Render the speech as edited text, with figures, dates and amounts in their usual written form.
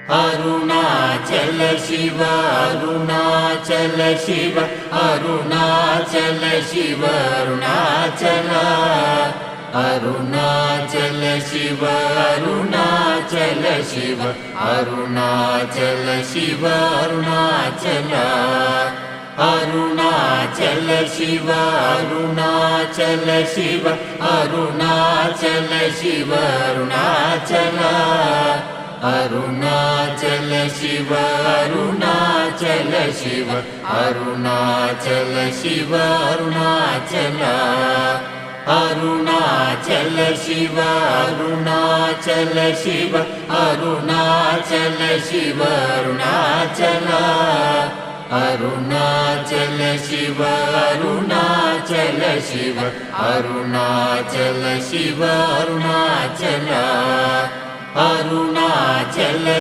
Arunachal Shiva Arunachal Shiva Arunachal Shiva Arunachal Arunachal Shiva Arunachal Shiva Arunachal Shiva Arunachal Arunachal Shiva Arunachal Shiva Arunachal Shiva Arunachal Arunachal Shiva Arunachal Shiva Arunachal Shiva Arunachal Arunachal Shiva Arunachal Shiva Arunachal Shiva Arunachal Arunachal Shiva Arunachal Shiva Arunachal Shiva Arunachal Arunachal